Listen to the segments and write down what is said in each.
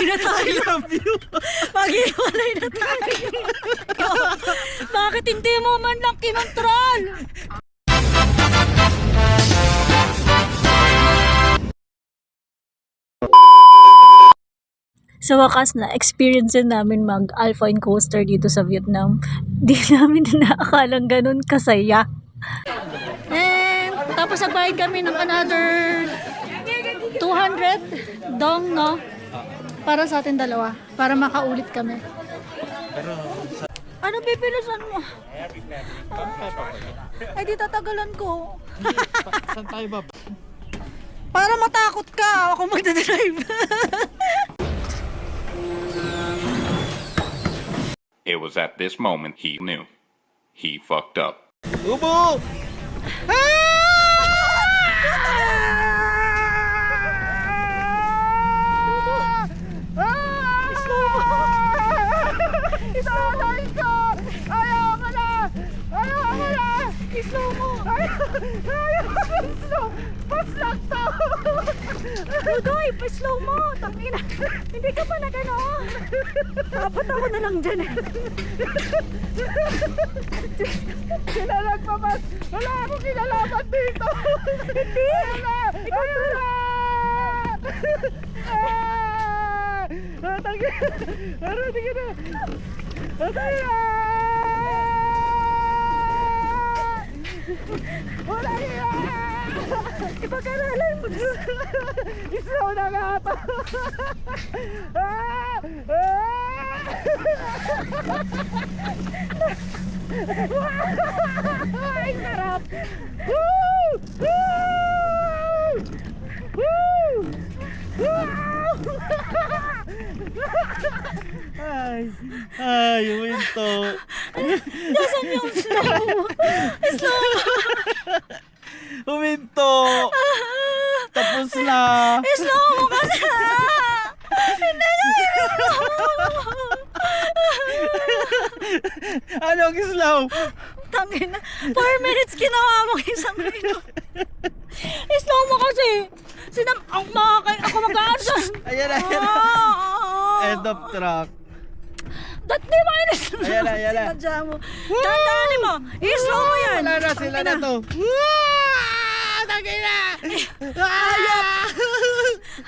na tayo. I love you. Maghiwalay na tayo. Bakit hindi mo man lang kinontrol? Sa wakas na experience din namin mag Alpine coaster dito sa Vietnam. Di namin inaakalang ganun kasaya. And tapos nagbayad kami ng another 200 dong, no? Para sa atin dalawa. Para makaulit kami. Pero Ano pipilisan mo? Ay di tatagalan ko. saan tayo ba? Para matakot ka. Ako magdadrive. It was at this moment he knew. He fucked up. Ubo! Isalay ko! Ayaw mo na! Ayaw mo na! I-slow mo! Ayaw mo! Slow! Paslag to! Udoy! Pa-slow mo! Tangina! Hindi ka pa na gano'n! Dapat ako na lang dyan eh! Kinalag pa mas! Wala akong kinalaman dito! Hindi! Ayaw na! Ayaw na! Tangina! Ano? Tingin na! Tangina! Wala niya! Ipagkaralan mo! Islow na nga ito! Ay, sarap! Woo! Woo! Woo! Ay, winto. Nasaan yung slow? Slow! Huminto. Tapos na. Slow mo kasi! Hindi na Anong slow? Tangin na. 4 minutes ginawa mo isang minute. Slow mo kasi. Ako mag-aasan. Ayan na, ayan na. End of track. Ba't di ba inis? Ayan na, ayan na. Sinadya mo. Tandaanin mo. I-slow mo yan. Wala na, sila na to. Tangina!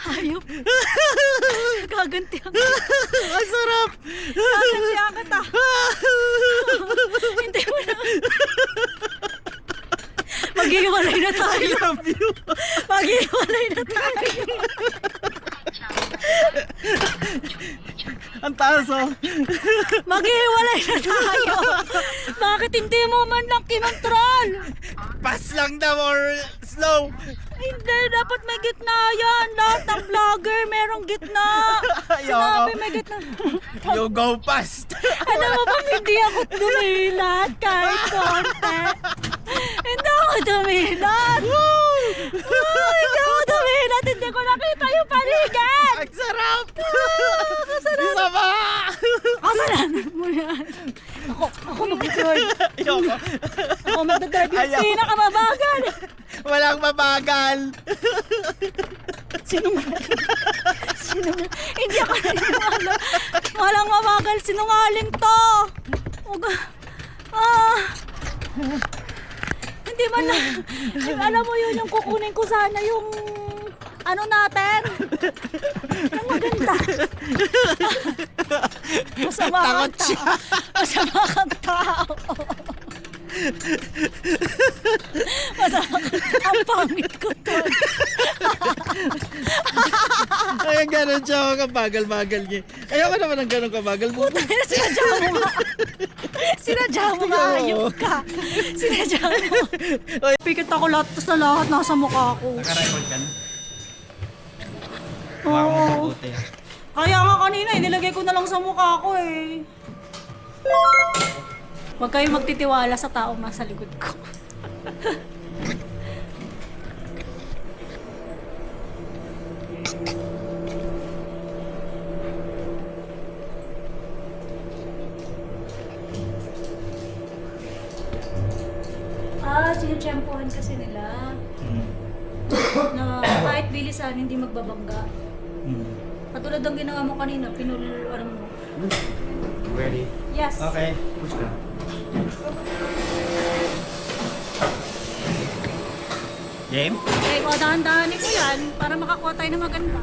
Hayop. Gagantihan ka. Ang sarap! Gagantihan ka ta. Hindi mo na. Maghiwalay na I tayo. love you. Maghiwalay na tayo. Ang taas, oh. Maghiwalay na tayo. Bakit hindi mo man lang kinontrol? Pass lang daw or slow. Hindi, dapat may gitna yan. Lahat ng vlogger merong gitna. Sinabi may gitna. You go fast. Alam mo bang hindi ako dumilat kahit konti? Hindi ako dumilat. Hindi ako dumilat. Hindi ko nakita yung paligid. Ang sarap. Isa pa. Kasalanan mo yan. Ako mag-drive. Ayoko. Ako mag-drive yung Ayaw. pinakamabagal. Walang mabagal. Sinungaling. Hindi ako naniniwala. Walang mabagal. Sinungaling to. Hindi man lang. Alam mo yun, yung kukunin ko sana yung ano natin. Yung maganda. Masama kang tao. Masama kang tao. Masama kang tao. Ang pangit ko to. Ay, ganun siya. Kabagal-bagal niya. Ayoko naman ng ganun kabagal. Puta, sinadya mo nga. Sinadya mo nga, ayok ka. Sinadya mo. Pikit ako lahat, tapos na lahat nasa mukha ko. Naka-record ka na? Oo. Kaya nga kanina, nilagay ko na lang sa mukha ko eh. Huwag kayong magtitiwala sa taong nasa likod ko. Sinutsyempohan kasi nila na kahit bilisan, hindi magbabangga. Katulad ng ginawa mo kanina, pinululuan mo. Ready? Yes. Okay, push ka. Game? Okay, o dahan-dahanin mo yan para makakuha tayo ng maganda.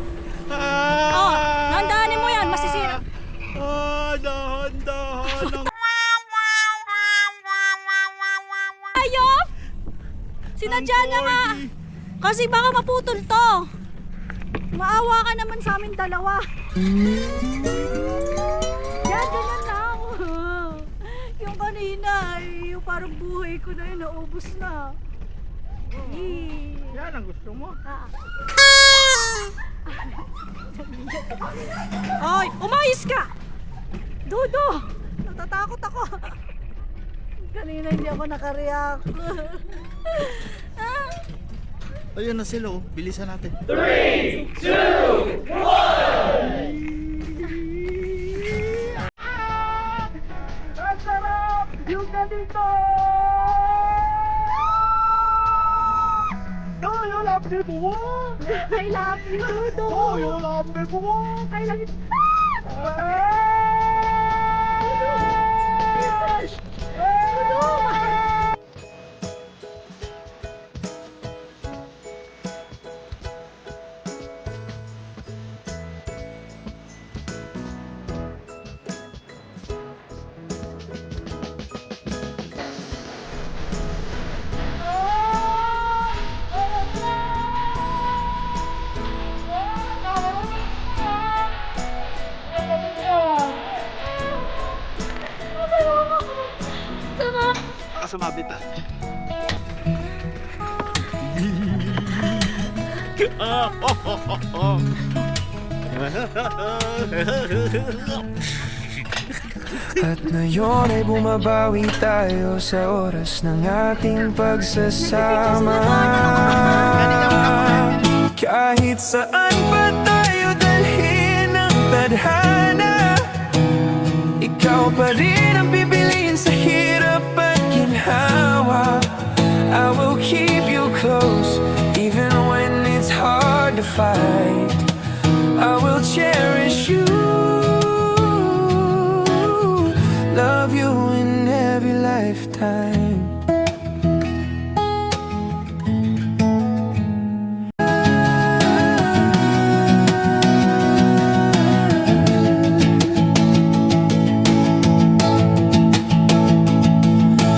Ah! Oh, dahan-dahanin mo yan, masisira. Ah, dahan-dahan. Ayop! Sinadya niya nga. Kasi baka maputol to. Maawa ka naman sa amin dalawa. Yan, ganyan lang. Yung kanina, yung parang buhay ko na yun, naubos na. Yan ang gusto mo. Ay, umayos ka! Dudo! Natatakot ako. Kanina hindi ako nakareact. Ayun na sila oh. Bilisan natin. Ang sarap! Yung ganito! Do you love me more? I love you, Dudo! Do you love me more? I love you! Sumabit ah. At ngayon ay bumabawi tayo sa oras ng ating pagsasama. Kahit saan pa tayo dalhin ang tadhana, ikaw pa rin ang pipiliin sa hirap at ginhawa. I will keep you close even when it's hard to fight. I will cherish you, love you in every lifetime.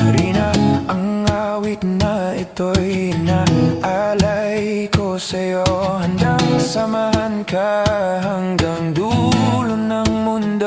Harina ang awit na ito'y naalay ko sa'yo. Handang samahan ka hanggang dulo.